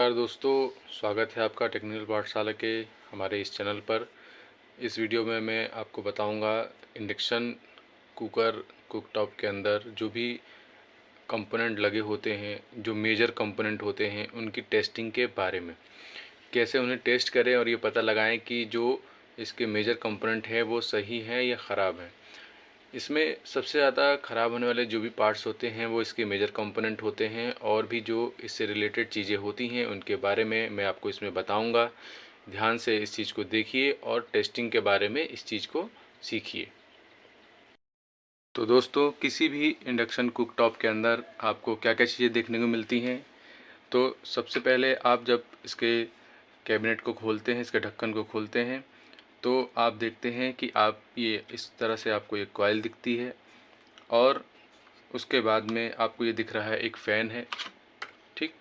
नमस्कार दोस्तों, स्वागत है आपका टेक्निकल पाठशाला के हमारे इस चैनल पर। इस वीडियो में मैं आपको बताऊंगा इंडक्शन कुकर कुकटॉप के अंदर जो भी कंपोनेंट लगे होते हैं, जो मेजर कंपोनेंट होते हैं, उनकी टेस्टिंग के बारे में। कैसे उन्हें टेस्ट करें और ये पता लगाएं कि जो इसके मेजर कंपोनेंट है वो सही है या ख़राब है। इसमें सबसे ज़्यादा ख़राब होने वाले जो भी पार्ट्स होते हैं वो इसके मेजर कंपोनेंट होते हैं, और भी जो इससे रिलेटेड चीज़ें होती हैं उनके बारे में मैं आपको इसमें बताऊंगा। ध्यान से इस चीज़ को देखिए और टेस्टिंग के बारे में इस चीज़ को सीखिए। तो दोस्तों, किसी भी इंडक्शन कुकटॉप के अंदर आपको क्या क्या चीज़ें देखने को मिलती हैं। तो सबसे पहले आप जब इसके कैबिनेट को खोलते हैं, इसके ढक्कन को खोलते हैं, तो आप देखते हैं कि आप ये इस तरह से आपको एक कॉइल दिखती है, और उसके बाद में आपको ये दिख रहा है एक फ़ैन है। ठीक,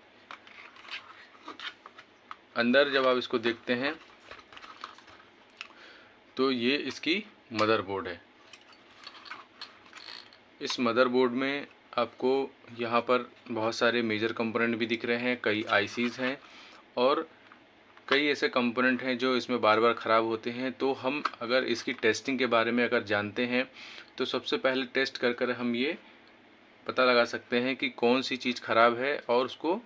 अंदर जब आप इसको देखते हैं तो ये इसकी मदरबोर्ड है। इस मदरबोर्ड में आपको यहाँ पर बहुत सारे मेजर कंपोनेंट भी दिख रहे हैं, कई आईसीज़ हैं और कई ऐसे कंपोनेंट हैं जो इसमें बार बार ख़राब होते हैं। तो हम अगर इसकी टेस्टिंग के बारे में अगर जानते हैं तो सबसे पहले टेस्ट कर कर हम ये पता लगा सकते हैं कि कौन सी चीज़ ख़राब है और उसको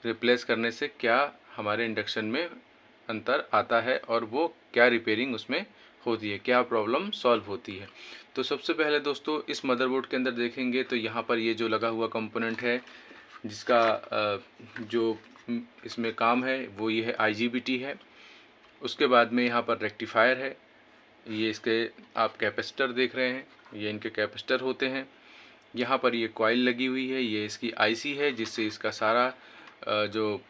रिप्लेस करने से क्या हमारे इंडक्शन में अंतर आता है, और वो क्या रिपेयरिंग उसमें होती है, क्या प्रॉब्लम सॉल्व होती है। तो सबसे पहले दोस्तों, इस मदरबोर्ड के अंदर देखेंगे तो यहाँ पर ये जो लगा हुआ कंपोनेंट है जिसका जो इसमें काम है वो ये है IGBT है। उसके बाद में यहाँ पर रेक्टिफायर है, ये इसके आप कैपेसिटर देख रहे हैं, ये इनके कैपेसिटर होते हैं। यहाँ पर ये कॉइल लगी हुई है, ये इसकी IC है जिससे इसका सारा जो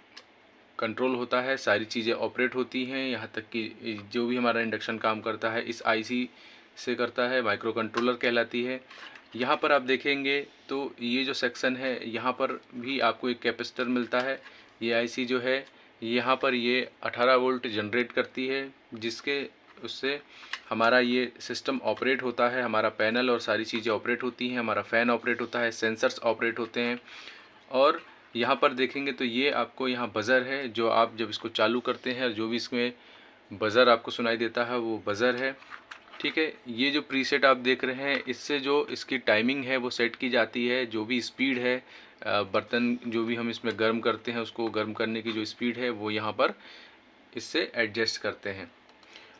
कंट्रोल होता है, सारी चीज़ें ऑपरेट होती हैं। यहाँ तक कि जो भी हमारा इंडक्शन काम करता है इस IC से करता है, माइक्रो कंट्रोलर कहलाती है। यहाँ पर आप देखेंगे तो ये जो सेक्शन है यहाँ पर भी आपको एक कैपेसिटर मिलता है। ये IC जो है यहाँ पर ये 18 वोल्ट जनरेट करती है, जिसके उससे हमारा ये सिस्टम ऑपरेट होता है, हमारा पैनल और सारी चीज़ें ऑपरेट होती हैं, हमारा फ़ैन ऑपरेट होता है, सेंसर्स ऑपरेट होते हैं। और यहाँ पर देखेंगे तो ये आपको यहाँ बज़र है, जो आप जब इसको चालू करते हैं जो भी इसमें बज़र आपको सुनाई देता है वो बज़र है। ठीक है, ये जो प्रीसेट आप देख रहे हैं इससे जो इसकी टाइमिंग है वो सेट की जाती है। जो भी स्पीड है बर्तन जो भी हम इसमें गर्म करते हैं उसको गर्म करने की जो स्पीड है वो यहाँ पर इससे एडजस्ट करते हैं।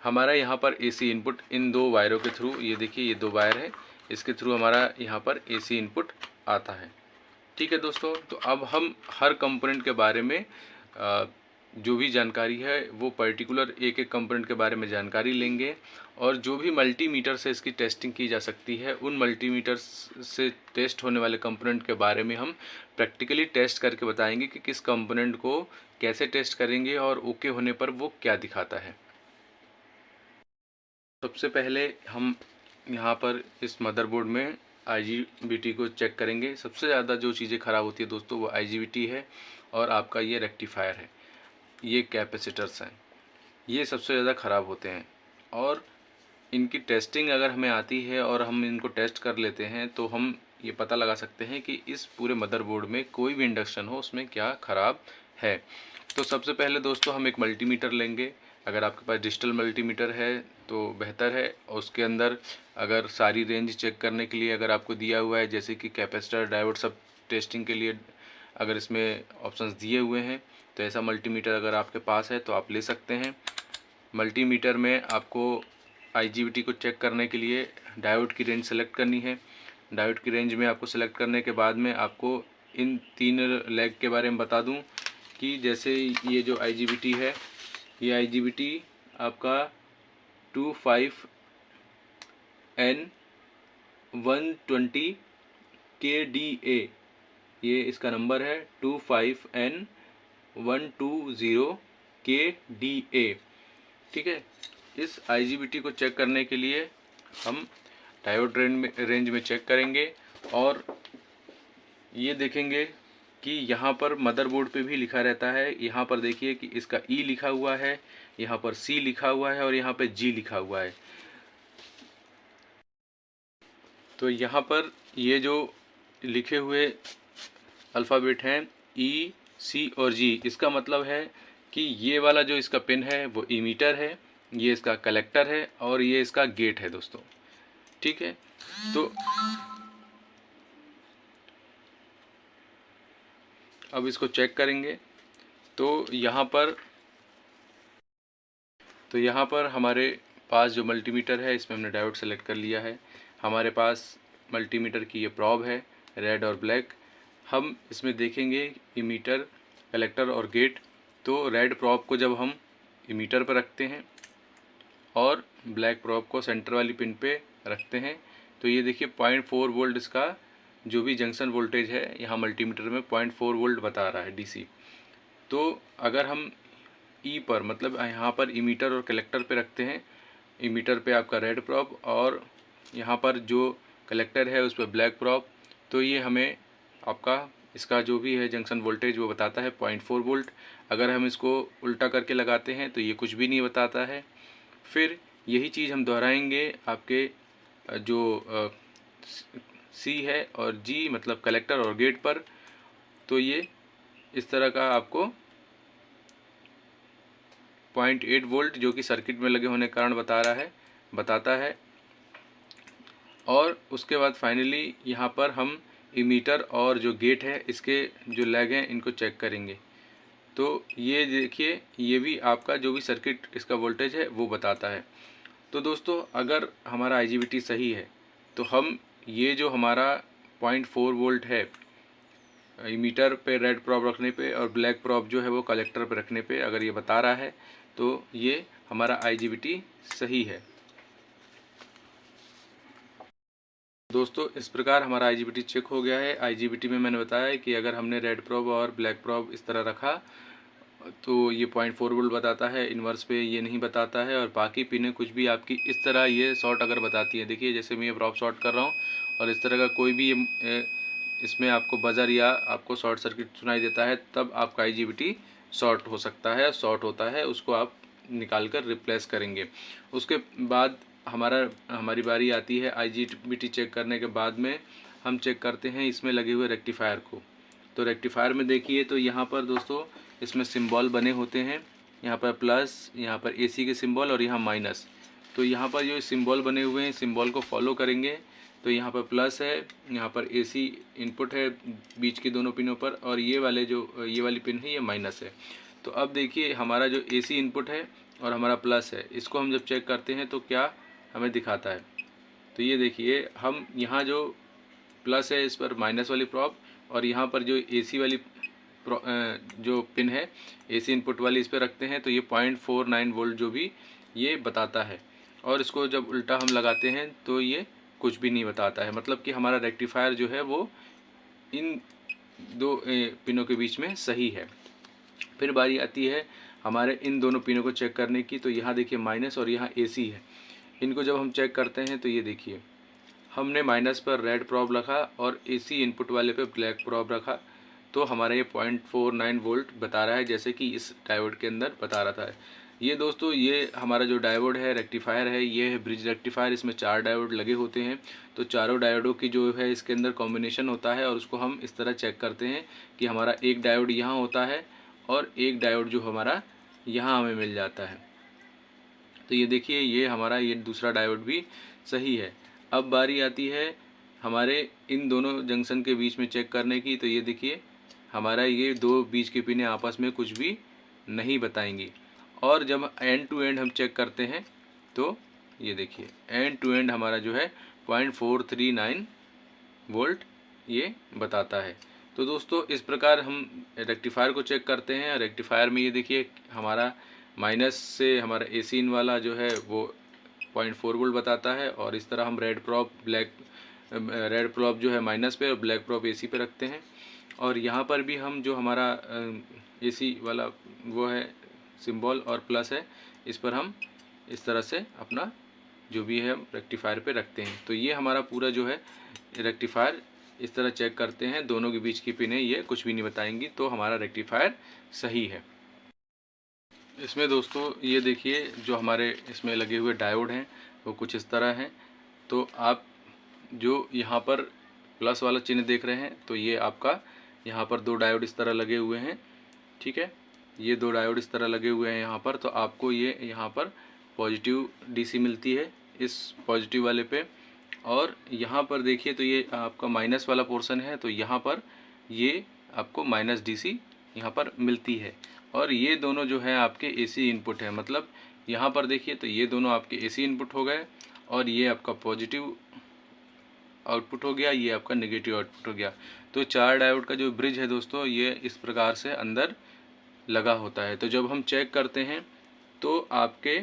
हमारा यहाँ पर AC इनपुट इन दो वायरों के थ्रू, ये देखिए ये दो वायर है, इसके थ्रू हमारा यहाँ पर AC इनपुट आता है। ठीक है दोस्तों, तो अब हम हर कंपोनेंट के बारे में जो भी जानकारी है वो पर्टिकुलर एक एक कंपोनेंट के बारे में जानकारी लेंगे, और जो भी मल्टीमीटर से इसकी टेस्टिंग की जा सकती है उन मल्टीमीटर से टेस्ट होने वाले कंपोनेंट के बारे में हम प्रैक्टिकली टेस्ट करके बताएंगे कि किस कंपोनेंट को कैसे टेस्ट करेंगे और ओके होने पर वो क्या दिखाता है। सबसे पहले हम यहाँ पर इस मदरबोर्ड में IGBT को चेक करेंगे। सबसे ज़्यादा जो चीज़ें ख़राब होती है दोस्तों वो IGBT है, और आपका ये रेक्टिफायर है, ये कैपेसिटर्स हैं, ये सबसे ज़्यादा ख़राब होते हैं। और इनकी टेस्टिंग अगर हमें आती है और हम इनको टेस्ट कर लेते हैं तो हम ये पता लगा सकते हैं कि इस पूरे मदरबोर्ड में कोई भी इंडक्शन हो उसमें क्या ख़राब है। तो सबसे पहले दोस्तों हम एक मल्टीमीटर लेंगे। अगर आपके पास डिजिटल मल्टीमीटर है तो बेहतर है। उसके अंदर अगर सारी रेंज चेक करने के लिए अगर आपको दिया हुआ है, जैसे कि कैपेसिटर डायोड सब टेस्टिंग के लिए अगर इसमें ऑप्शंस दिए हुए हैं, तो ऐसा मल्टीमीटर अगर आपके पास है तो आप ले सकते हैं। मल्टीमीटर में आपको IGBT को चेक करने के लिए डायोड की रेंज सेलेक्ट करनी है। डायोड की रेंज में आपको सेलेक्ट करने के बाद में आपको इन 3 लेग के बारे में बता दूं कि जैसे ये जो IGBT है, ये IGBT आपका 25N120 KDA, ये इसका नंबर है 25N120 KDA। ठीक है, इस IGBT को चेक करने के लिए हम डायोड रेंज में चेक करेंगे, और ये देखेंगे कि यहाँ पर मदरबोर्ड पे भी लिखा रहता है। यहाँ पर देखिए कि इसका E लिखा हुआ है, यहाँ पर C लिखा हुआ है और यहाँ पे G लिखा हुआ है। तो यहाँ पर ये जो लिखे हुए अल्फ़ाबेट हैं E सी और जी, इसका मतलब है कि ये वाला जो इसका पिन है वो इमीटर है, ये इसका कलेक्टर है और ये इसका गेट है दोस्तों। ठीक है, तो अब इसको चेक करेंगे। तो यहाँ पर हमारे पास जो मल्टीमीटर है इसमें हमने डायोड सेलेक्ट कर लिया है। हमारे पास मल्टीमीटर की ये प्रॉब है रेड और ब्लैक। हम इसमें देखेंगे इमीटर, कलेक्टर और गेट। तो रेड प्रॉब को जब हम इमीटर पर रखते हैं और ब्लैक प्रॉब को सेंटर वाली पिन पे रखते हैं तो ये देखिए 0.4 वोल्ट इसका जो भी जंक्शन वोल्टेज है यहाँ मल्टीमीटर में 0.4 वोल्ट बता रहा है डीसी। तो अगर हम ई पर मतलब यहाँ पर इमीटर और कलेक्टर पे रखते हैं, इमीटर पे आपका रेड प्रॉब और यहाँ पर जो कलेक्टर है उस पर ब्लैक प्रॉब, तो ये हमें आपका इसका जो भी है जंक्शन वोल्टेज वो बताता है 0.4 वोल्ट। अगर हम इसको उल्टा करके लगाते हैं तो ये कुछ भी नहीं बताता है। फिर यही चीज़ हम दोहराएंगे आपके जो सी है और जी मतलब कलेक्टर और गेट पर। तो ये इस तरह का आपको 0.8 वोल्ट जो कि सर्किट में लगे होने के कारण बताता है। और उसके बाद फाइनली यहाँ पर हम इमीटर और जो गेट है इसके जो लैग हैं इनको चेक करेंगे। तो ये देखिए ये भी आपका जो भी सर्किट इसका वोल्टेज है वो बताता है। तो दोस्तों अगर हमारा IGBT सही है तो हम ये जो हमारा 0.4 वोल्ट है इमीटर पे रेड प्रॉब रखने पे और ब्लैक प्रॉब जो है वो कलेक्टर पे रखने पे अगर ये बता रहा है तो ये हमारा IGBT सही है। दोस्तों इस प्रकार हमारा IGBT चेक हो गया है। IGBT में मैंने बताया है कि अगर हमने रेड प्रॉब और ब्लैक प्रॉब इस तरह रखा तो ये 0.4 वोल्ट बताता है, इन्वर्स पे ये नहीं बताता है और बाकी पिनें कुछ भी आपकी इस तरह ये शॉर्ट अगर बताती है। देखिए जैसे मैं ये प्रॉब शॉर्ट कर रहा हूँ और इस तरह का कोई भी इसमें आपको बजर या आपको शॉर्ट सर्किट सुनाई देता है तब आपका IGBT शॉर्ट हो सकता है, शॉर्ट होता है, उसको आप निकाल कर रिप्लेस करेंगे। उसके बाद हमारी बारी आती है IGBT चेक करने के बाद में हम चेक करते हैं इसमें लगे हुए रेक्टिफायर को। तो रेक्टिफायर में देखिए तो यहाँ पर दोस्तों इसमें सिंबल बने होते हैं, यहाँ पर प्लस, यहाँ पर AC के सिंबल और यहाँ माइनस। तो यहाँ पर जो सिंबल बने हुए हैं सिंबल को फॉलो करेंगे तो यहाँ पर प्लस है, यहाँ पर AC इनपुट है बीच की दोनों पिनों पर और ये वाली पिन है ये माइनस है। तो अब देखिए हमारा जो AC इनपुट है और हमारा प्लस है इसको हम जब चेक करते हैं तो क्या हमें दिखाता है। तो ये देखिए हम यहाँ जो प्लस है इस पर माइनस वाली प्रॉब और यहाँ पर जो AC वाली जो पिन है AC इनपुट वाली इस पर रखते हैं तो ये 0.49 वोल्ट जो भी ये बताता है। और इसको जब उल्टा हम लगाते हैं तो ये कुछ भी नहीं बताता है, मतलब कि हमारा रेक्टिफायर जो है वो इन दो पिनों के बीच में सही है। फिर बारी आती है हमारे इन दोनों पिनों को चेक करने की। तो यहाँ देखिए माइनस और यहाँ AC है, इनको जब हम चेक करते हैं तो ये देखिए हमने माइनस पर रेड प्रॉब रखा और AC इनपुट वाले पे ब्लैक प्रॉब रखा तो हमारा ये 0.49 वोल्ट बता रहा है जैसे कि इस डायोड के अंदर बता रहा था। ये दोस्तों ये हमारा जो डायोड है रेक्टिफायर है ये है ब्रिज रेक्टिफायर। इसमें 4 डायोड लगे होते हैं तो चारों डायोडों की जो है इसके अंदर कॉम्बिनेशन होता है और उसको हम इस तरह चेक करते हैं कि हमारा एक डायोड यहाँ होता है और एक डायोड जो हमारा यहाँ हमें मिल जाता है। तो ये देखिए ये हमारा ये दूसरा डायोड भी सही है। अब बारी आती है हमारे इन दोनों जंक्शन के बीच में चेक करने की। तो ये देखिए हमारा ये दो बीच की पिनें आपस में कुछ भी नहीं बताएंगी। और जब एंड टू एंड हम चेक करते हैं तो ये देखिए एंड टू एंड हमारा जो है 0.439 वोल्ट ये बताता है। तो दोस्तों इस प्रकार हम रेक्टिफायर को चेक करते हैं। रेक्टिफायर में ये देखिए हमारा माइनस से हमारा AC इन वाला जो है वो 0.4 वोल्ट बताता है और इस तरह हम रेड प्रॉब जो है माइनस पे और ब्लैक प्रॉब AC पे रखते हैं। और यहाँ पर भी हम जो हमारा AC वाला वो है सिंबल और प्लस है इस पर हम इस तरह से अपना जो भी है हम रेक्टिफायर पे रखते हैं। तो ये हमारा पूरा जो है रेक्टिफायर इस तरह चेक करते हैं, दोनों के बीच की पिनें ये कुछ भी नहीं बताएंगी तो हमारा रेक्टिफायर सही है। इसमें दोस्तों ये देखिए जो हमारे इसमें लगे हुए डायोड हैं वो कुछ इस तरह हैं। तो आप जो यहाँ पर प्लस वाला चिन्ह देख रहे हैं तो ये आपका यहाँ पर 2 डायोड इस तरह लगे हुए हैं ठीक है, ये 2 डायोड इस तरह लगे हुए हैं यहाँ पर। तो आपको ये यहाँ पर पॉजिटिव डीसी मिलती है इस पॉजिटिव वाले पे, और यहाँ पर देखिए तो ये आपका माइनस वाला पोर्शन है, तो यहाँ पर ये आपको माइनस डीसी यहाँ पर मिलती है। और ये दोनों जो है आपके एसी इनपुट है, मतलब यहाँ पर देखिए तो ये दोनों आपके एसी इनपुट हो गए, और ये आपका पॉजिटिव आउटपुट हो गया, ये आपका नेगेटिव आउटपुट हो गया। तो 4 डायोड का जो ब्रिज है दोस्तों, ये इस प्रकार से अंदर लगा होता है। तो जब हम चेक करते हैं तो आपके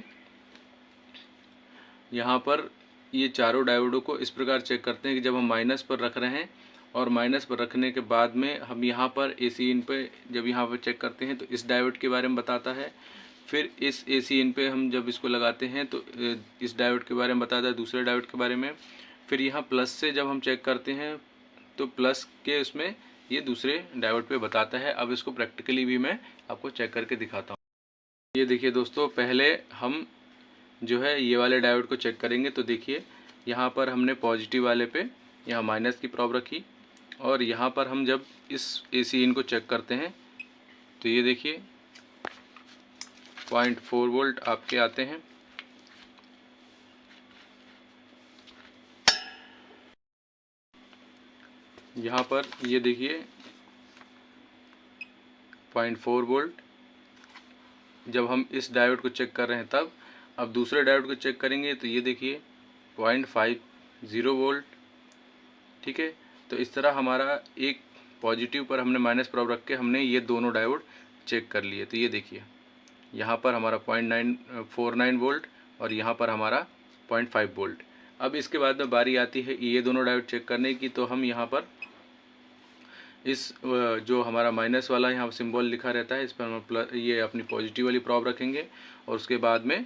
यहाँ पर ये चारों डायोडों को इस प्रकार चेक करते हैं कि जब हम माइनस पर रख रहे हैं, और माइनस पर रखने के बाद में हम यहाँ पर एसी इन पे जब यहाँ पर चेक करते हैं तो इस डायोड के बारे में बताता है। फिर इस एसी इन पे हम जब इसको लगाते हैं तो इस डायोड के बारे में बताता है, दूसरे डायोड के बारे में। फिर यहाँ प्लस से जब हम चेक करते हैं तो प्लस के उसमें ये दूसरे डायोड पे बताता है। अब इसको प्रैक्टिकली भी मैं आपको चेक करके दिखाता हूँ। ये देखिए दोस्तों, पहले हम जो है ये वाले डायोड को चेक करेंगे। तो देखिए यहाँ पर हमने पॉजिटिव वाले पे यहाँ माइनस की प्रॉब रखी, और यहाँ पर हम जब इस एसी इन को चेक करते हैं तो ये देखिए 0.4 वोल्ट आपके आते हैं। यहाँ पर ये देखिए 0.4 वोल्ट जब हम इस डायोड को चेक कर रहे हैं तब। अब दूसरे डायोड को चेक करेंगे तो ये देखिए 0.50 वोल्ट। ठीक है, तो इस तरह हमारा एक पॉजिटिव पर हमने माइनस प्रॉब रख के हमने ये दोनों डायोड चेक कर लिए। तो ये देखिए यहाँ पर हमारा 0.949 वोल्ट, और यहाँ पर हमारा 0.5 वोल्ट। अब इसके बाद में बारी आती है ये दोनों डायोड चेक करने की। तो हम यहाँ पर इस जो हमारा माइनस वाला यहाँ सिंबल लिखा रहता है, इस पर हम प्लस ये अपनी पॉजिटिव वाली प्रॉब रखेंगे, और उसके बाद में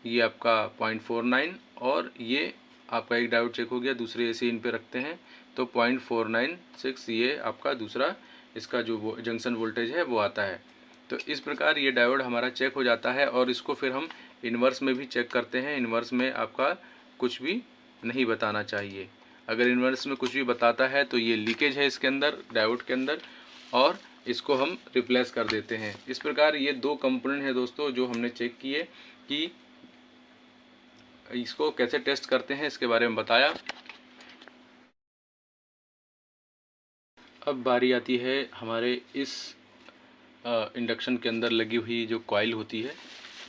ये आपका 0.49, और ये आपका एक डायोड चेक हो गया, दूसरे एसी इन पे रखते हैं तो 0.496 ये आपका दूसरा इसका जो जंक्शन वोल्टेज है वो आता है। तो इस प्रकार ये डायोड हमारा चेक हो जाता है, और इसको फिर हम इन्वर्स में भी चेक करते हैं। इन्वर्स में आपका कुछ भी नहीं बताना चाहिए। अगर इन्वर्स में कुछ भी बताता है तो ये लीकेज है इसके अंदर, डायोड के अंदर, और इसको हम रिप्लेस कर देते हैं। इस प्रकार ये 2 कंपोनेंट है दोस्तों जो हमने चेक किए कि इसको कैसे टेस्ट करते हैं, इसके बारे में बताया। अब बारी आती है हमारे इस इंडक्शन के अंदर लगी हुई जो कॉइल होती है,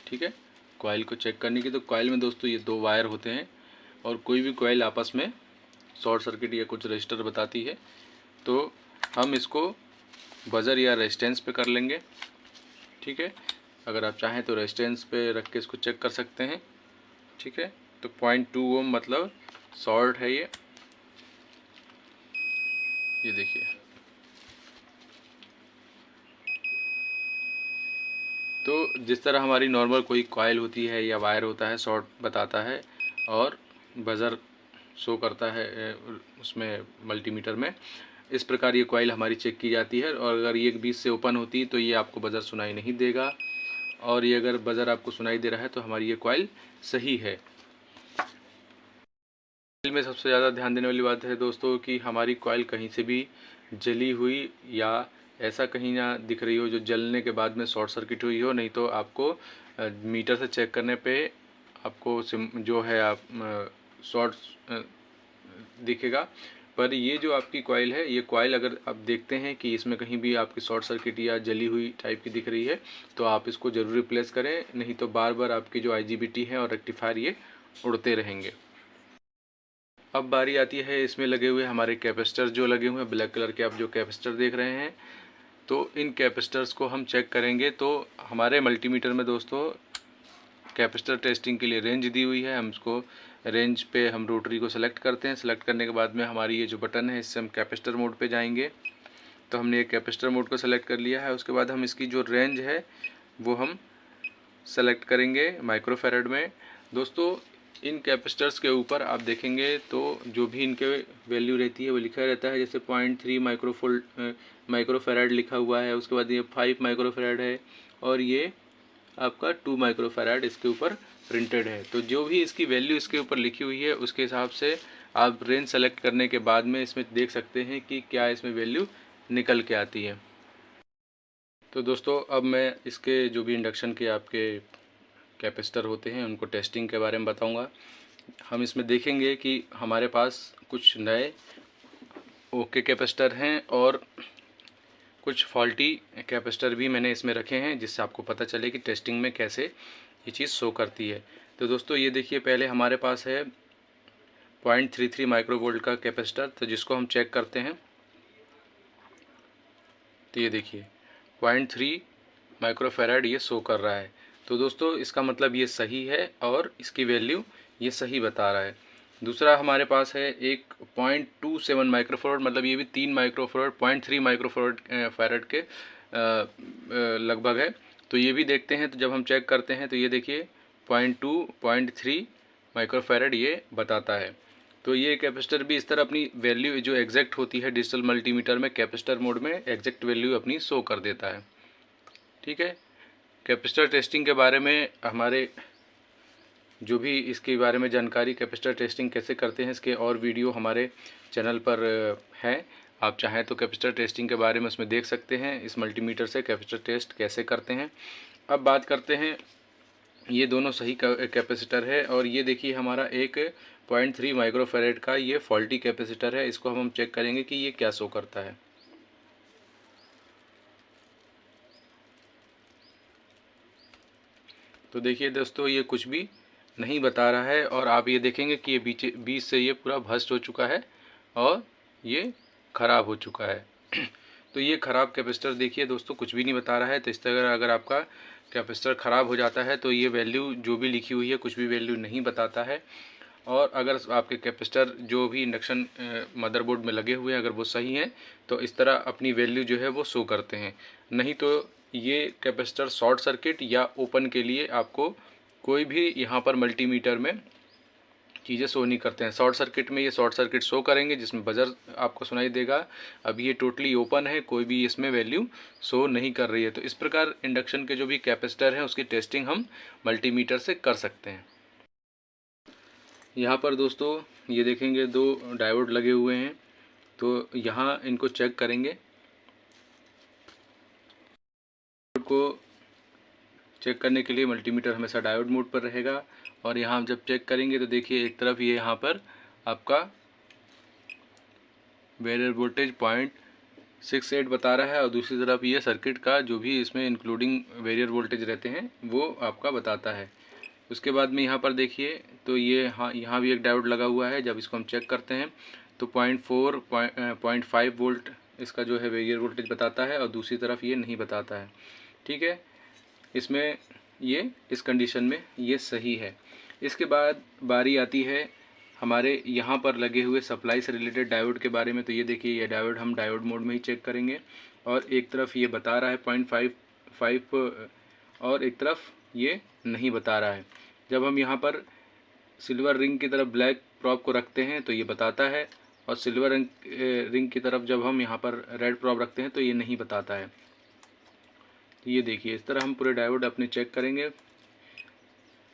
ठीक है, कॉइल को चेक करने की। तो कॉइल में दोस्तों ये 2 वायर होते हैं, और कोई भी कॉइल आपस में शॉर्ट सर्किट या कुछ रजिस्टर बताती है, तो हम इसको बजर या रेजिस्टेंस पे कर लेंगे। ठीक है, अगर आप चाहें तो रेजिस्टेंस पे रख के इसको चेक कर सकते हैं। ठीक है, तो 0.2 ओम मतलब शॉर्ट है ये देखिए। तो जिस तरह हमारी नॉर्मल कोई कॉइल होती है या वायर होता है, शॉर्ट बताता है और बजर शो करता है उसमें मल्टीमीटर में, इस प्रकार ये कॉइल हमारी चेक की जाती है। और अगर ये बीच से ओपन होती तो ये आपको बजर सुनाई नहीं देगा, और ये अगर बजर आपको सुनाई दे रहा है तो हमारी ये कॉइल सही है। कॉइल में सबसे ज़्यादा ध्यान देने वाली बात है दोस्तों कि हमारी कॉइल कहीं से भी जली हुई या ऐसा कहीं ना दिख रही हो जो जलने के बाद में शॉर्ट सर्किट हुई हो, नहीं तो आपको मीटर से चेक करने पे आपको जो है आप शॉर्ट दिखेगा। पर ये जो आपकी कॉइल है, ये कॉइल अगर आप देखते हैं कि इसमें कहीं भी आपकी शॉर्ट सर्किट या जली हुई टाइप की दिख रही है तो आप इसको ज़रूर रिप्लेस करें, नहीं तो बार बार आपकी जो IGBT है और रेक्टिफायर ये उड़ते रहेंगे। अब बारी आती है इसमें लगे हुए हमारे कैपेसिटर जो लगे हुए हैं, ब्लैक कलर के आप जो कैपेसिटर देख रहे हैं, तो इन कैपेसिटर्स को हम चेक करेंगे। तो हमारे मल्टीमीटर में दोस्तों कैपेसिटर टेस्टिंग के लिए रेंज दी हुई है। हम इसको रेंज पे हम रोटरी को सेलेक्ट करते हैं। सेलेक्ट करने के बाद में हमारी ये जो बटन है इससे हम कैपेसिटर मोड पे जाएंगे। तो हमने ये कैपेसिटर मोड को सेलेक्ट कर लिया है। उसके बाद हम इसकी जो रेंज है वो हम सेलेक्ट करेंगे माइक्रोफैरड में। दोस्तों इन कैपेसिटर्स के ऊपर आप देखेंगे तो जो भी इनके वैल्यू रहती है वो लिखा रहता है, जैसे 0.3 माइक्रोफैरड लिखा हुआ है, उसके बाद ये 5 माइक्रोफैरड है, और ये आपका 2 माइक्रोफैरड इसके ऊपर प्रिंटेड है। तो जो भी इसकी वैल्यू इसके ऊपर लिखी हुई है उसके हिसाब से आप रेंज सेलेक्ट करने के बाद में इसमें देख सकते हैं कि क्या इसमें वैल्यू निकल के आती है। तो दोस्तों अब मैं इसके जो भी इंडक्शन के आपके कैपेसिटर होते हैं उनको टेस्टिंग के बारे में बताऊंगा। हम इसमें देखेंगे कि हमारे पास कुछ नए ओके कैपेसिटर हैं और कुछ फॉल्टी कैपेसिटर भी मैंने इसमें रखे हैं, जिससे आपको पता चले कि टेस्टिंग में कैसे ये चीज़ शो करती है। तो दोस्तों ये देखिए, पहले हमारे पास है 0.33 माइक्रोवोल्ट का कैपेसिटर, तो जिसको हम चेक करते हैं। तो ये देखिए 0.3 माइक्रोफैराड ये शो कर रहा है। तो दोस्तों इसका मतलब ये सही है और इसकी वैल्यू ये सही बता रहा है। दूसरा हमारे पास है एक 0.27 माइक्रोफैराड, मतलब ये भी 3 माइक्रोफैराड 0.3 माइक्रोफैराड फैराड के लगभग है। तो ये भी देखते हैं। तो जब हम चेक करते हैं तो ये देखिए 0.2 0.3 माइक्रोफैराड ये बताता है। तो ये कैपेसिटर भी इस तरह अपनी वैल्यू जो एग्जैक्ट होती है डिजिटल मल्टीमीटर में, कैपेसिटर मोड में एग्जैक्ट वैल्यू अपनी शो कर देता है। ठीक है। कैपेसिटर टेस्टिंग के बारे में हमारे जो भी इसके बारे में जानकारी, कैपेसिटर टेस्टिंग कैसे करते हैं, इसके और वीडियो हमारे चैनल पर है। आप चाहें तो कैपेसिटर टेस्टिंग के बारे में उसमें देख सकते हैं, इस मल्टीमीटर से कैपेसिटर टेस्ट कैसे करते हैं। अब बात करते हैं, ये दोनों सही कैपेसिटर है और ये देखिए हमारा एक 0.3 माइक्रोफैराड का ये फॉल्टी कैपेसिटर है। इसको हम चेक करेंगे कि ये क्या शो करता है। तो देखिए दोस्तों ये कुछ भी नहीं बता रहा है और आप ये देखेंगे कि ये बीच से ये पूरा भ्रष्ट हो चुका है और ये ख़राब हो चुका है। तो ये ख़राब कैपेसिटर देखिए दोस्तों कुछ भी नहीं बता रहा है। तो इस तरह अगर आपका कैपेसिटर ख़राब हो जाता है तो ये वैल्यू जो भी लिखी हुई है कुछ भी वैल्यू नहीं बताता है। और अगर आपके कैपेसिटर जो भी इंडक्शन मदरबोर्ड में लगे हुए हैं अगर वो सही हैं तो इस तरह अपनी वैल्यू जो है वो शो करते हैं। नहीं तो ये कैपेसिटर शॉर्ट सर्किट या ओपन के लिए आपको कोई भी यहाँ पर मल्टीमीटर में चीज़ें शो नहीं करते हैं। शॉर्ट सर्किट में ये शॉर्ट सर्किट शो करेंगे जिसमें बजर आपको सुनाई देगा। अब ये टोटली ओपन है, कोई भी इसमें वैल्यू शो नहीं कर रही है। तो इस प्रकार इंडक्शन के जो भी कैपेसिटर हैं उसकी टेस्टिंग हम मल्टीमीटर से कर सकते हैं। यहाँ पर दोस्तों ये देखेंगे 2 डायोड लगे हुए हैं। तो यहाँ इनको चेक करेंगे। डायोड को चेक करने के लिए मल्टीमीटर हमेशा डायोड मोड पर रहेगा। और यहाँ हम जब चेक करेंगे तो देखिए एक तरफ ये यहाँ पर आपका बैरियर वोल्टेज 0.68 बता रहा है और दूसरी तरफ ये सर्किट का जो भी इसमें इंक्लूडिंग बैरियर वोल्टेज रहते हैं वो आपका बताता है। उसके बाद में यहाँ पर देखिए तो ये यहाँ भी एक डायोड लगा हुआ है। जब इसको हम चेक करते हैं तो 0.5 वोल्ट इसका जो है बैरियर वोल्टेज बताता है और दूसरी तरफ ये नहीं बताता है। ठीक है, इसमें ये इस कंडीशन में ये सही है। इसके बाद बारी आती है हमारे यहाँ पर लगे हुए सप्लाई से रिलेटेड डायोड के बारे में। तो ये देखिए ये डायोड हम डायोड मोड में ही चेक करेंगे और एक तरफ ये बता रहा है 0.55 और एक तरफ ये नहीं बता रहा है। जब हम यहाँ पर सिल्वर रिंग की तरफ ब्लैक प्रॉब को रखते हैं तो ये बताता है और सिल्वर रिंग की तरफ जब हम यहाँ पर रेड प्रॉब रखते हैं तो ये नहीं बताता है। तो ये देखिए इस तरह हम पूरे डायोड अपने चेक करेंगे।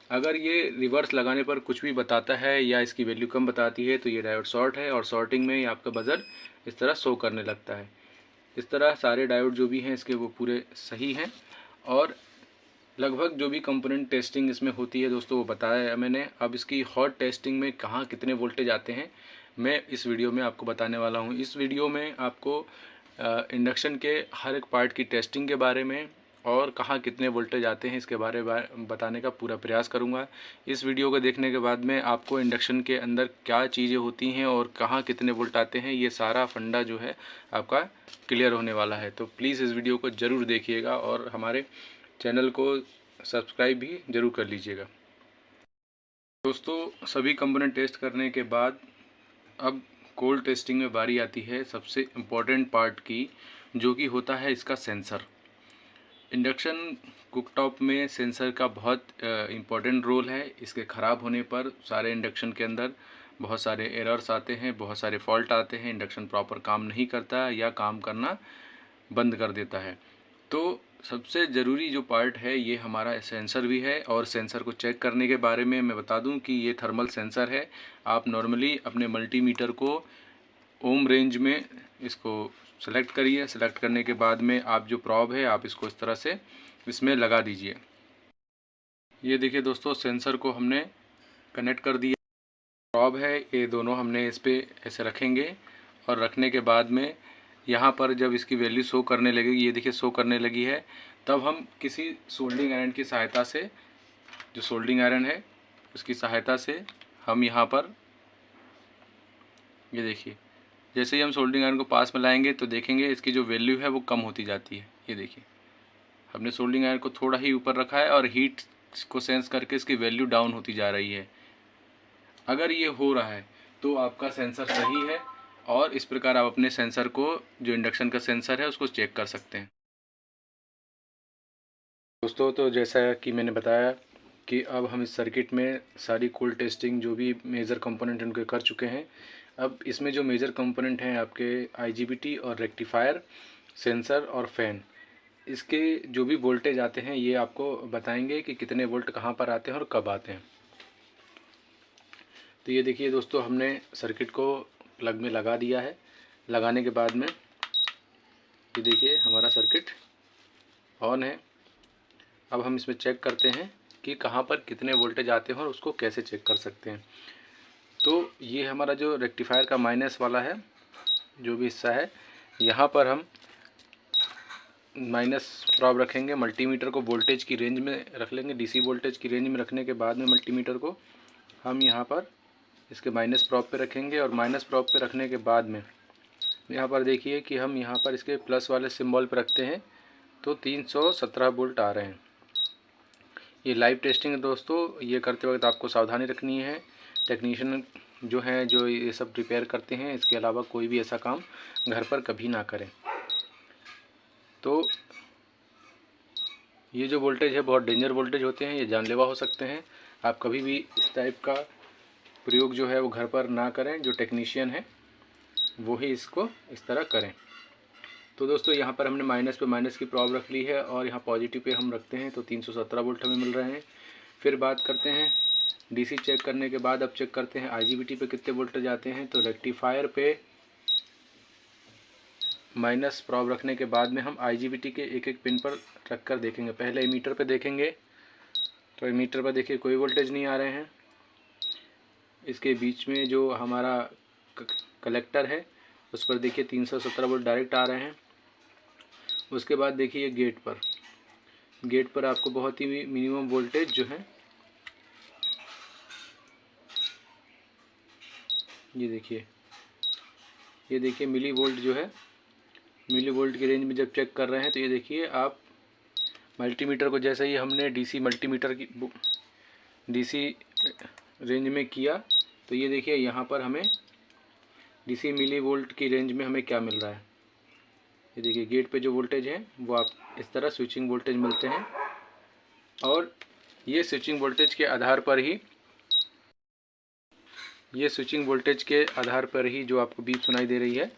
अगर ये रिवर्स लगाने पर कुछ भी बताता है या इसकी वैल्यू कम बताती है तो ये डायोड शॉर्ट है और शॉर्टिंग में ही आपका बजर इस तरह शो करने लगता है। इस तरह सारे डायोड जो भी हैं इसके वो पूरे सही हैं और लगभग जो भी कंपोनेंट टेस्टिंग इसमें होती है दोस्तों वो बताया है मैंने। अब इसकी हॉट टेस्टिंग में कहाँ कितने वोल्टेज आते हैं मैं इस वीडियो में आपको बताने वाला हूँ। इस वीडियो में आपको इंडक्शन के हर एक पार्ट की टेस्टिंग के बारे में और कहाँ कितने वोल्टेज आते हैं इसके बारे में बताने का पूरा प्रयास करूँगा। इस वीडियो को देखने के बाद में आपको इंडक्शन के अंदर क्या चीज़ें होती हैं और कहाँ कितने वोल्ट आते हैं ये सारा फंडा जो है आपका क्लियर होने वाला है। तो प्लीज़ इस वीडियो को ज़रूर देखिएगा और हमारे चैनल को सब्सक्राइब भी ज़रूर कर लीजिएगा। दोस्तों सभी कंपोनेंट टेस्ट करने के बाद अब कोल्ड टेस्टिंग में बारी आती है सबसे इम्पोर्टेंट पार्ट की, जो कि होता है इसका सेंसर। इंडक्शन कुकटॉप में सेंसर का बहुत इम्पोर्टेंट रोल है। इसके ख़राब होने पर सारे इंडक्शन के अंदर बहुत सारे एरर्स आते हैं, बहुत सारे फॉल्ट आते हैं, इंडक्शन प्रॉपर काम नहीं करता या काम करना बंद कर देता है। तो सबसे ज़रूरी जो पार्ट है ये हमारा सेंसर भी है। और सेंसर को चेक करने के बारे में मैं बता दूं कि ये थर्मल सेंसर है। आप नॉर्मली अपने मल्टीमीटर को ओम रेंज में इसको सेलेक्ट करिए। सेलेक्ट करने के बाद में आप जो प्रॉब है आप इसको इस तरह से इसमें लगा दीजिए। ये देखिए दोस्तों, सेंसर को हमने कनेक्ट कर दिया। प्रॉब है ये दोनों हमने इस पर ऐसे रखेंगे और रखने के बाद में यहाँ पर जब इसकी वैल्यू शो करने लगेगी, ये देखिए शो करने लगी है, तब हम किसी सोल्डिंग आयरन की सहायता से, जो सोल्डिंग आयरन है उसकी सहायता से हम यहाँ पर, ये देखिए जैसे ही हम सोल्डिंग आयरन को पास में लाएंगे तो देखेंगे इसकी जो वैल्यू है वो कम होती जाती है। ये देखिए हमने सोल्डिंग आयरन को थोड़ा ही ऊपर रखा है और हीट को सेंस करके इसकी वैल्यू डाउन होती जा रही है। अगर ये हो रहा है तो आपका सेंसर सही है और इस प्रकार आप अपने सेंसर को, जो इंडक्शन का सेंसर है, उसको चेक कर सकते हैं। दोस्तों तो जैसा कि मैंने बताया कि अब हम इस सर्किट में सारी कूल टेस्टिंग जो भी मेजर कंपोनेंट उनके कर चुके हैं। अब इसमें जो मेजर कंपोनेंट हैं आपके आईजीबीटी और रेक्टिफायर, सेंसर और फैन, इसके जो भी वोल्टेज आते हैं ये आपको बताएंगे कि कितने वोल्ट कहाँ पर आते हैं और कब आते हैं। तो ये देखिए दोस्तों, हमने सर्किट को प्लग में लगा दिया है। लगाने के बाद में ये देखिए हमारा सर्किट ऑन है। अब हम इसमें चेक करते हैं कि कहाँ पर कितने वोल्टेज आते हैं और उसको कैसे चेक कर सकते हैं। तो ये हमारा जो रेक्टिफायर का माइनस वाला है, जो भी हिस्सा है, यहाँ पर हम माइनस प्रॉब रखेंगे। मल्टीमीटर को वोल्टेज की रेंज में रख लेंगे। डीसी वोल्टेज की रेंज में रखने के बाद में मल्टीमीटर को हम यहाँ पर इसके माइनस प्रॉब पे रखेंगे और माइनस प्रॉब पे रखने के बाद में यहाँ पर देखिए कि हम यहाँ पर इसके प्लस वाले सिंबल पे रखते हैं तो 317 वोल्ट आ रहे हैं। ये लाइव टेस्टिंग है दोस्तों, ये करते वक्त आपको सावधानी रखनी है। टेक्नीशियन जो हैं, जो ये सब रिपेयर करते हैं, इसके अलावा कोई भी ऐसा काम घर पर कभी ना करें। तो ये जो वोल्टेज है बहुत डेंजर वोल्टेज होते हैं, ये जानलेवा हो सकते हैं। आप कभी भी इस टाइप का प्रयोग जो है वो घर पर ना करें। जो टेक्नीशियन है वो ही इसको इस तरह करें। तो दोस्तों यहाँ पर हमने माइनस पे माइनस की प्रॉब रख ली है और यहाँ पॉजिटिव पे हम रखते हैं तो 317 वोल्ट हमें मिल रहे हैं। फिर बात करते हैं डीसी चेक करने के बाद, अब चेक करते हैं आईजीबीटी पे कितने वोल्टेज आते हैं। तो रेक्टिफायर पे माइनस प्रॉब रखने के बाद में हम आईजीबीटी के एक एक पिन पर रख कर देखेंगे। पहले एमीटर पे देखेंगे तो एमीटर पर देखिए कोई वोल्टेज नहीं आ रहे हैं। इसके बीच में जो हमारा कलेक्टर है उस पर देखिए 317 वोल्ट डायरेक्ट आ रहे हैं। उसके बाद देखिए गेट पर आपको बहुत ही मिनिमम वोल्टेज जो है, ये देखिए मिली वोल्ट जो है, मिली वोल्ट की रेंज में जब चेक कर रहे हैं तो ये देखिए आप मल्टीमीटर को जैसे ही हमने डीसी मल्टीमीटर की डीसी रेंज में किया तो ये देखिए यहाँ पर हमें डीसी मिली वोल्ट की रेंज में हमें क्या मिल रहा है। ये देखिए गेट पे जो वोल्टेज है वो आप इस तरह स्विचिंग वोल्टेज मिलते हैं और ये स्विचिंग वोल्टेज के आधार पर ही जो आपको बीप सुनाई दे रही है,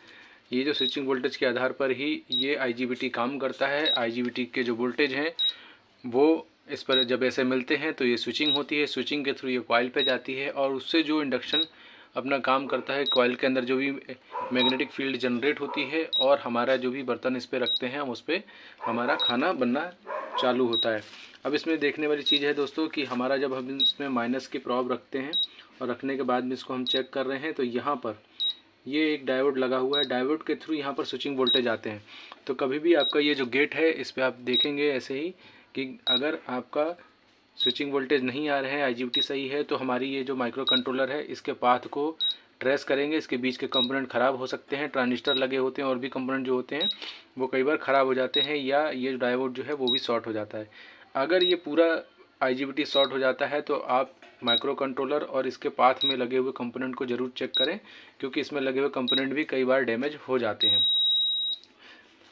ये जो स्विचिंग वोल्टेज के आधार पर ही ये आईजीबीटी काम करता है। आईजीबीटी के जो वोल्टेज हैं वो इस पर जब ऐसे मिलते हैं तो ये स्विचिंग होती है। स्विचिंग के थ्रू ये कॉइल पे जाती है और उससे जो इंडक्शन अपना काम करता है, कॉइल के अंदर जो भी मैग्नेटिक फील्ड जनरेट होती है और हमारा जो भी बर्तन इस पर रखते हैं हम उस पर हमारा खाना बनना चालू होता है। अब इसमें देखने वाली चीज़ है दोस्तों कि हमारा जब हम इसमें माइनस की प्रॉब रखते हैं और रखने के बाद में इसको हम चेक कर रहे हैं तो यहाँ पर ये एक डायोड लगा हुआ है। डायोड के थ्रू यहाँ पर स्विचिंग वोल्टेज आते हैं। तो कभी भी आपका ये जो गेट है इस पर आप देखेंगे ऐसे ही कि अगर आपका स्विचिंग वोल्टेज नहीं आ रहे हैं, आईजीबीटी सही है, तो हमारी ये जो माइक्रो कंट्रोलर है इसके पाथ को ट्रेस करेंगे। इसके बीच के कंपोनेंट ख़राब हो सकते हैं। ट्रांजिस्टर लगे होते हैं और भी कंपोनेंट जो होते हैं वो कई बार ख़राब हो जाते हैं या ये डायोड जो है वो भी शॉर्ट हो जाता है। अगर ये पूरा आईजीबीटी शॉर्ट हो जाता है तो आप माइक्रो कंट्रोलर और इसके पाथ में लगे हुए कंपोनेंट को ज़रूर चेक करें, क्योंकि इसमें लगे हुए कंपोनेंट भी कई बार डैमेज हो जाते हैं।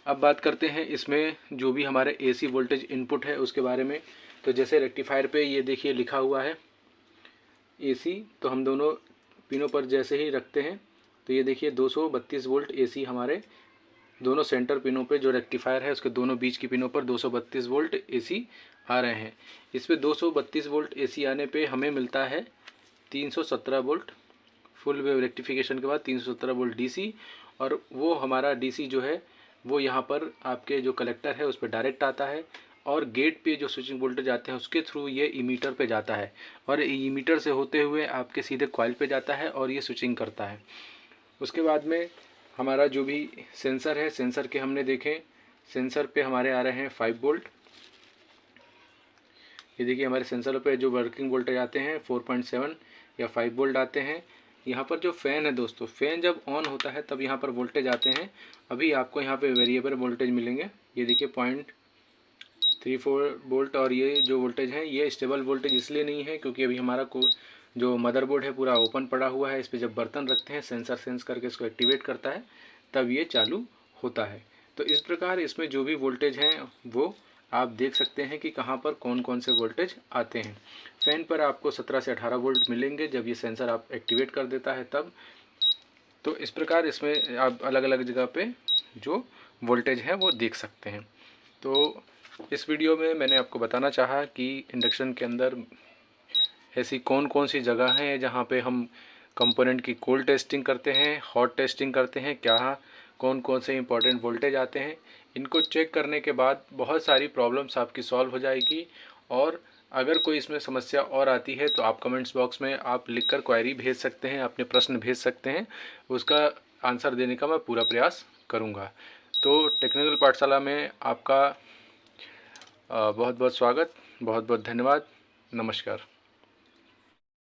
अब बात करते हैं इसमें जो भी हमारे एसी वोल्टेज इनपुट है उसके बारे में। तो जैसे रेक्टिफायर पे ये देखिए लिखा हुआ है एसी, तो हम दोनों पिनों पर जैसे ही रखते हैं तो ये देखिए 232 वोल्ट एसी हमारे दोनों सेंटर पिनों पे, जो रेक्टिफायर है उसके दोनों बीच की पिनों पर 232 वोल्ट एसी आ रहे हैं। इस पर 232 वोल्ट एसी आने पे हमें मिलता है 317 वोल्ट फुल वेव रेक्टिफिकेशन के बाद 317 वोल्ट डीसी और वो हमारा डीसी जो है वो यहाँ पर आपके जो कलेक्टर है उस पर डायरेक्ट आता है और गेट पे जो स्विचिंग वोल्टेज आते हैं उसके थ्रू ये इमीटर पे जाता है और इमीटर से होते हुए आपके सीधे कॉइल पे जाता है और ये स्विचिंग करता है। उसके बाद में हमारा जो भी सेंसर है, सेंसर के हमने देखें, सेंसर पे हमारे आ रहे हैं 5 वोल्ट। ये देखिए हमारे सेंसर पे जो वर्किंग वोल्टेज आते हैं 4.7 या 5 वोल्ट आते हैं। यहाँ पर जो फ़ैन है दोस्तों, फ़ैन जब ऑन होता है तब यहाँ पर वोल्टेज आते हैं। अभी आपको यहाँ पे वेरिएबल वोल्टेज मिलेंगे, ये देखिए 0.34 वोल्ट। और ये जो वोल्टेज है ये स्टेबल वोल्टेज इसलिए नहीं है क्योंकि अभी हमारा जो मदरबोर्ड है पूरा ओपन पड़ा हुआ है। इस पर जब बर्तन रखते हैं सेंसर सेंस करके इसको एक्टिवेट करता है तब ये चालू होता है। तो इस प्रकार इसमें जो भी वोल्टेज हैं वो आप देख सकते हैं कि कहाँ पर कौन कौन से वोल्टेज आते हैं। फ़ैन पर आपको 17 से 18 वोल्ट मिलेंगे जब ये सेंसर आप एक्टिवेट कर देता है तब। तो इस प्रकार इसमें आप अलग अलग जगह पे जो वोल्टेज है वो देख सकते हैं। तो इस वीडियो में मैंने आपको बताना चाहा कि इंडक्शन के अंदर ऐसी कौन कौन सी जगह हैं जहाँ पे हम कंपोनेंट की कोल्ड टेस्टिंग करते हैं, हॉट टेस्टिंग करते हैं, क्या कौन कौन से इंपॉर्टेंट वोल्टेज आते हैं। इनको चेक करने के बाद बहुत सारी प्रॉब्लम्स आपकी सॉल्व हो जाएगी। और अगर कोई इसमें समस्या और आती है तो आप कमेंट्स बॉक्स में आप लिखकर क्वेरी भेज सकते हैं, अपने प्रश्न भेज सकते हैं, उसका आंसर देने का मैं पूरा प्रयास करूँगा। तो टेक्निकल पाठशाला में आपका बहुत बहुत स्वागत, बहुत बहुत धन्यवाद, नमस्कार।